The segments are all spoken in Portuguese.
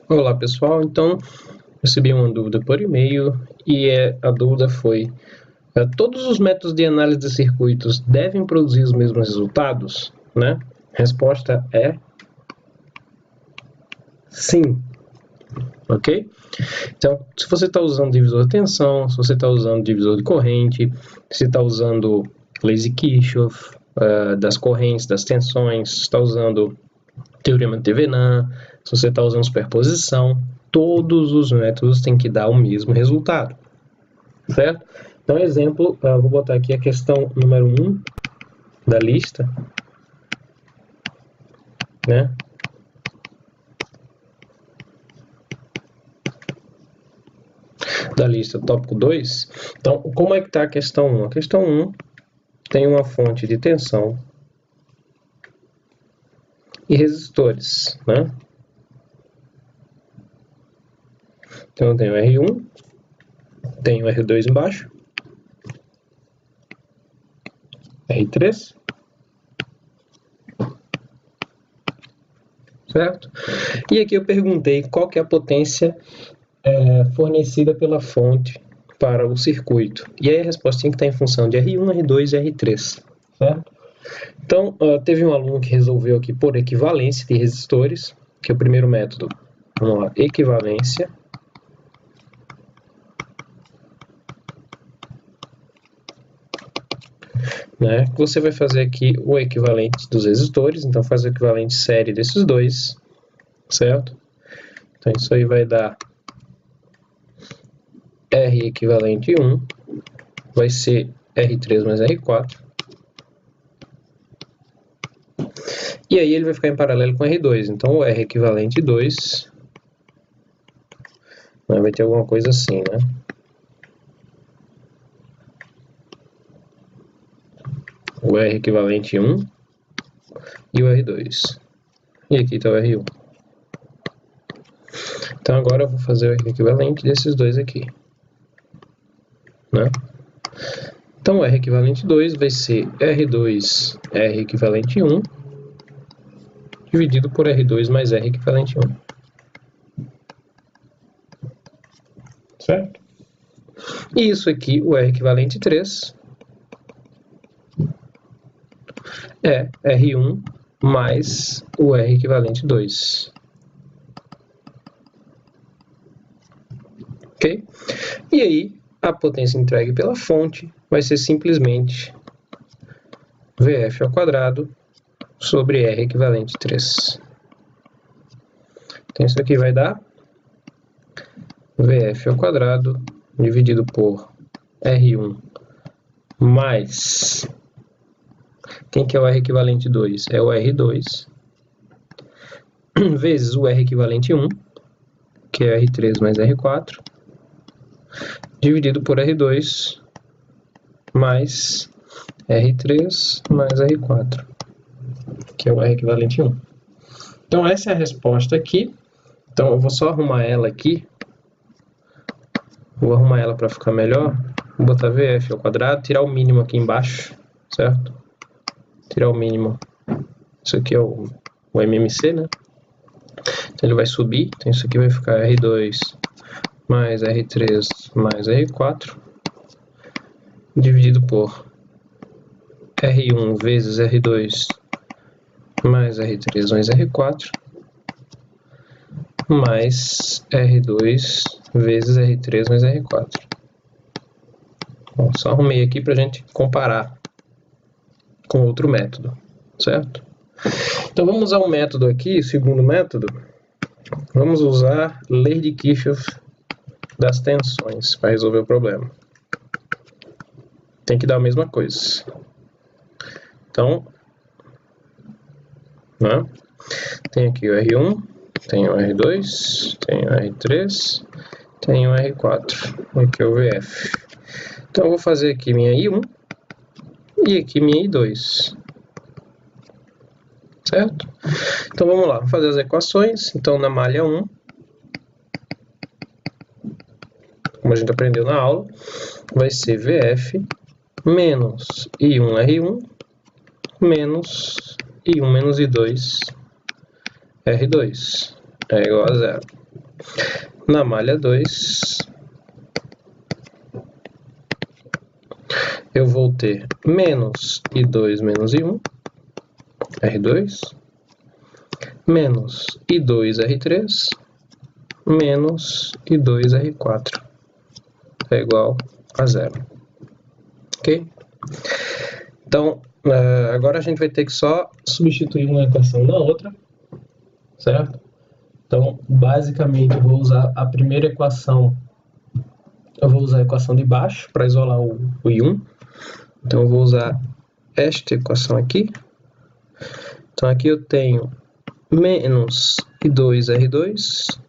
Olá pessoal, então recebi uma dúvida por e-mail e a dúvida foi: todos os métodos de análise de circuitos devem produzir os mesmos resultados? Né? Resposta é sim, ok? Então, se você está usando divisor de tensão, se você está usando divisor de corrente, se está usando leis de Kirchhoff, das correntes, das tensões, se está usando teorema de Thevenin, se você está usando superposição, todos os métodos têm que dar o mesmo resultado, certo? Então, exemplo, vou botar aqui a questão número 1 da lista, né? Da lista tópico 2. Então, como é que está a questão 1? A questão 1 tem uma fonte de tensão e resistores, né? Então, eu tenho R1, tenho R2 embaixo, R3, certo? E aqui eu perguntei qual que é a potência fornecida pela fonte para o circuito. E aí a resposta tem que estar em função de R1, R2 e R3, certo? Então, teve um aluno que resolveu aqui por equivalência de resistores, que é o primeiro método. Vamos lá, equivalência. Né? Você vai fazer aqui o equivalente dos resistores, então faz o equivalente série desses dois, certo? Então isso aí vai dar R equivalente 1, vai ser R3 mais R4. E aí ele vai ficar em paralelo com R2, então o R equivalente 2 vai ter alguma coisa assim, né? O R equivalente 1 e o R2. E aqui está o R1. Então agora eu vou fazer o R equivalente desses dois aqui, né? Então o R equivalente 2 vai ser R2 R equivalente 1 dividido por R2 mais R equivalente 1. Certo? E isso aqui, o R equivalente 3, é R1 mais o R equivalente 2. Ok? E aí, a potência entregue pela fonte vai ser simplesmente VF ao quadrado sobre R equivalente 3. Então, isso aqui vai dar VF ao quadrado dividido por R1 mais... Quem que é o R equivalente 2? É o R2 vezes o R equivalente 1, que é R3 mais R4, dividido por R2 mais R3 mais R4, que é o R equivalente 1. Então, essa é a resposta aqui. Então, eu vou só arrumar ela aqui. Vou arrumar ela para ficar melhor. Vou botar VF ao quadrado, tirar o mínimo aqui embaixo, certo? Tirar o mínimo. Isso aqui é o MMC, né? Então, ele vai subir. Então, isso aqui vai ficar R2 mais R3 mais R4, dividido por R1 vezes R2 mais R3 mais R4, mais R2 vezes R3 mais R4. Bom, só arrumei aqui para a gente comparar com outro método, certo? Então vamos usar um método aqui, o segundo método. Vamos usar lei de Kirchhoff das tensões para resolver o problema. Tem que dar a mesma coisa. Então, né? Tem aqui o R1, tem o R2, tem o R3, tem o R4, aqui é o VF. Então eu vou fazer aqui minha I1 e aqui minha I2. Certo? Então vamos lá, vou fazer as equações. Então na malha 1, como a gente aprendeu na aula, vai ser VF menos I1R1 menos I1 menos I2 R2 é igual a 0. Na malha 2, eu vou ter menos I2 menos I1, R2, menos I2 R3, menos I2 R4, é igual a 0. Ok? Então, agora a gente vai ter que só substituir uma equação na outra, certo? Então, basicamente, eu vou usar a primeira equação, eu vou usar a equação de baixo para isolar o I1. Então, eu vou usar esta equação aqui. Então, aqui eu tenho menos I2R2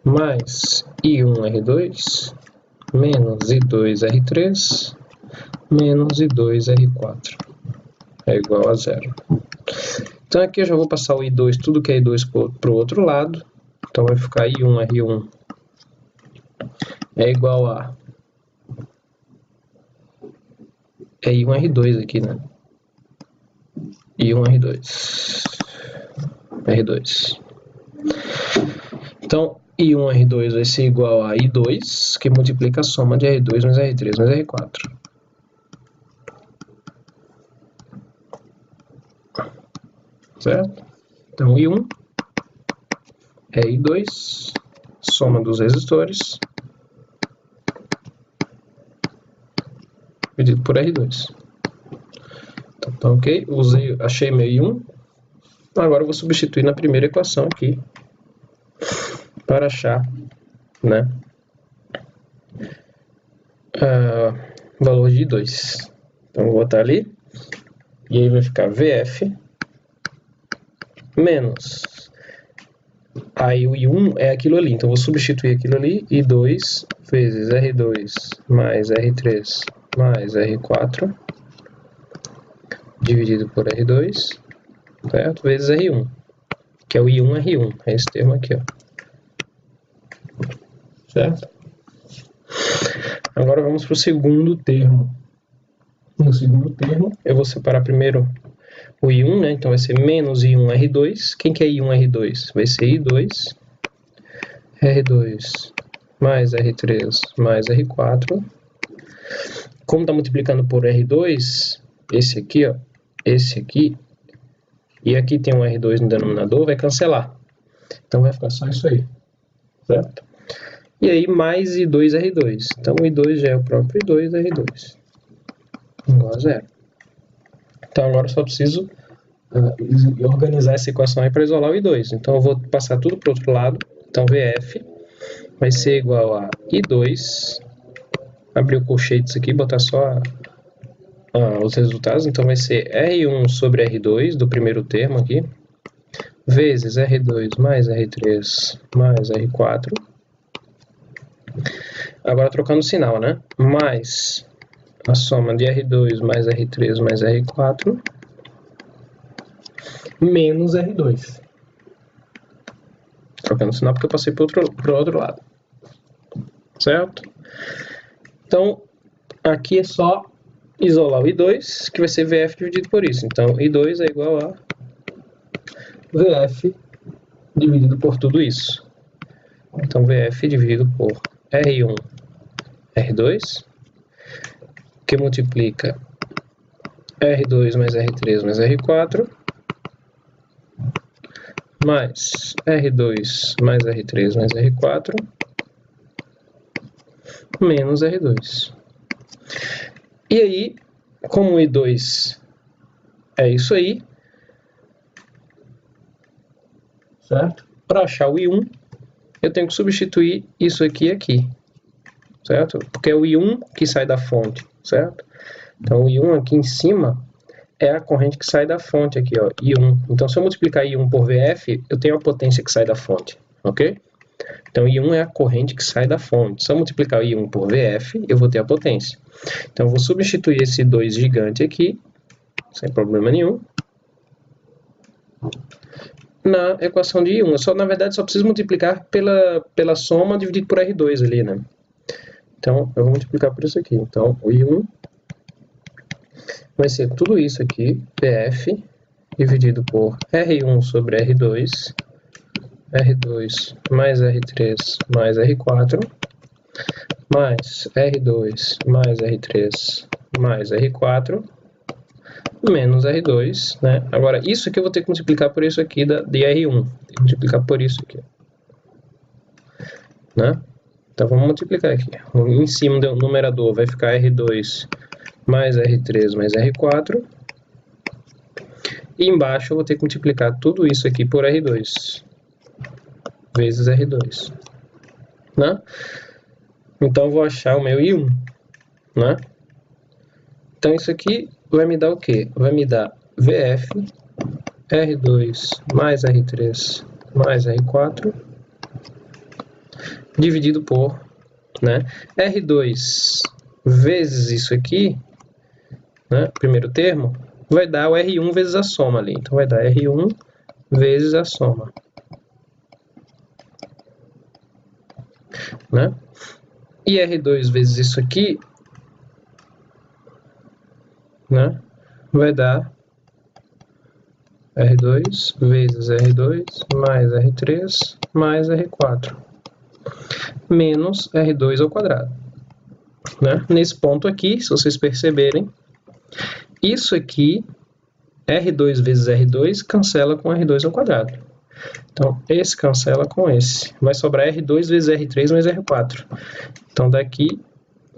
mais I1R2 menos I2R3 menos I2R4 é igual a 0. Então aqui eu já vou passar o I2, tudo que é I2 para o outro lado. Então vai ficar I1R1 é igual a... é I1R2 aqui, né? I1R2. R2. Então, I1R2 vai ser igual a I2, que multiplica a soma de R2 mais R3 mais R4. Certo? Então, I1 é I2, soma dos resistores, dividido por R2. Então, tá ok? Achei meu I1. Agora eu vou substituir na primeira equação aqui, para achar, né, o valor de I2. Então, eu vou botar ali, e aí vai ficar VF menos, aí o I1 é aquilo ali, então eu vou substituir aquilo ali, I2 vezes R2 mais R3 mais R4, dividido por R2, certo? Vezes R1, que é o I1R1, é esse termo aqui, ó. Certo? Agora vamos para o segundo termo. No segundo termo, eu vou separar primeiro o I1, né? Então vai ser menos I1R2. Quem que é I1R2? Vai ser I2, R2 mais R3 mais R4. Como está multiplicando por R2, esse aqui, ó, esse aqui, e aqui tem um R2 no denominador, vai cancelar. Então vai ficar só isso aí, certo? E aí mais I2R2. Então o I2 já é o próprio I2R2, igual a 0. Então agora eu só preciso organizar essa equação aí para isolar o I2. Então eu vou passar tudo para o outro lado. Então VF vai ser igual a I2, abrir o colchetes aqui, botar só os resultados. Então vai ser R1 sobre R2 do primeiro termo aqui, vezes R2 mais R3 mais R4. Agora trocando o sinal, né? Mais a soma de R2 mais R3 mais R4 menos R2. Trocando o sinal porque eu passei para o outro lado. Certo? Então, aqui é só isolar o I2, que vai ser VF dividido por isso. Então, I2 é igual a VF dividido por tudo isso. Então, VF dividido por R1, R2, que multiplica R2 mais R3 mais R4, mais R2 mais R3 mais R4, menos R2. E aí, como o I2 é isso aí, certo? Para achar o I1, eu tenho que substituir isso aqui e aqui, certo? Porque é o I1 que sai da fonte, certo? Então, o I1 aqui em cima é a corrente que sai da fonte aqui, ó, I1. Então, se eu multiplicar I1 por VF, eu tenho a potência que sai da fonte, ok? Então, I1 é a corrente que sai da fonte. Se eu multiplicar I1 por VF, eu vou ter a potência. Então, eu vou substituir esse 2 gigante aqui, sem problema nenhum, na equação de I1. Na verdade, só preciso multiplicar pela soma dividido por R2 ali, né? Então, eu vou multiplicar por isso aqui. Então, o I1 vai ser tudo isso aqui, VF, dividido por R1 sobre R2, R2 mais R3 mais R4, mais R2 mais R3 mais R4, menos R2, né? Agora, isso aqui eu vou ter que multiplicar por isso aqui de R1. Tem que multiplicar por isso aqui, né? Então, vamos multiplicar aqui. Em cima do numerador vai ficar R2 mais R3 mais R4. E embaixo eu vou ter que multiplicar tudo isso aqui por R2. Vezes R2. Né? Então, eu vou achar o meu I1. Né? Então, isso aqui vai me dar o quê? Vai me dar VF, R2 mais R3 mais R4, dividido por, né, R2 vezes isso aqui, né, primeiro termo, vai dar o R1 vezes a soma ali. Então, vai dar R1 vezes a soma. Né? E R2 vezes isso aqui, né, vai dar R2 vezes R2 mais R3 mais R4 menos R2 ao quadrado. Né? Nesse ponto aqui, se vocês perceberem, isso aqui, R2 vezes R2, cancela com R2 ao quadrado. Então, esse cancela com esse. Vai sobrar R2 vezes R3 mais R4. Então, daqui,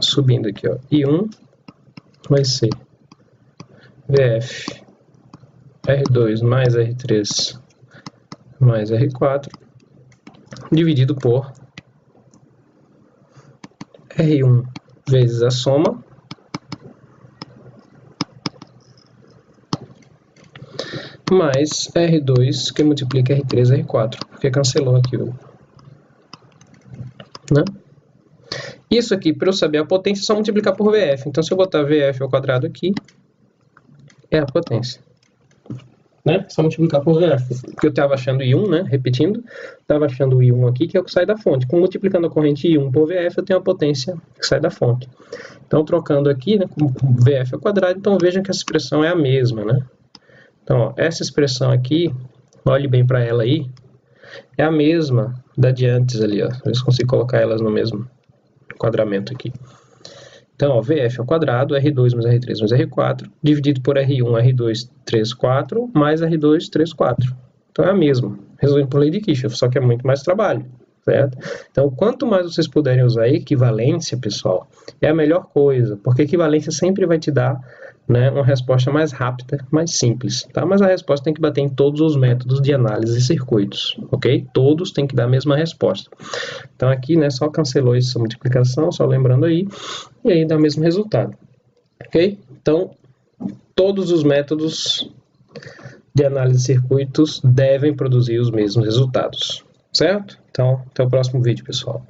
subindo aqui, ó, I1 vai ser VF R2 mais R3 mais R4 dividido por R1 vezes a soma mais R2 que multiplica R3 e R4, porque cancelou aqui o, né? Isso aqui, para eu saber a potência, é só multiplicar por VF. Então, se eu botar VF ao quadrado aqui, é a potência. Né? Só multiplicar por VF. Porque eu estava achando I1, né? Repetindo, estava achando o I1 aqui, que é o que sai da fonte. Com multiplicando a corrente I1 por VF, eu tenho a potência que sai da fonte. Então, trocando aqui, né, com VF ao quadrado, então vejam que essa expressão é a mesma, né? Então, ó, essa expressão aqui, olhe bem para ela aí, é a mesma da de antes ali, ó. Ver se consigo colocar elas no mesmo quadramento aqui. Então, ó, VF ao quadrado, R2 mais R3 mais R4, dividido por R1, R2, 3, 4, mais R2, 3, 4. Então, é a mesma. Resolvendo por lei de Kirchhoff, só que é muito mais trabalho, certo? Então, quanto mais vocês puderem usar equivalência, pessoal, é a melhor coisa, porque equivalência sempre vai te dar, né, uma resposta mais rápida, mais simples, tá? Mas a resposta tem que bater em todos os métodos de análise de circuitos, ok? Todos têm que dar a mesma resposta. Então aqui, né, só cancelou essa multiplicação, só lembrando aí, e aí dá o mesmo resultado, ok? Então, todos os métodos de análise de circuitos devem produzir os mesmos resultados, certo? Então, até o próximo vídeo, pessoal.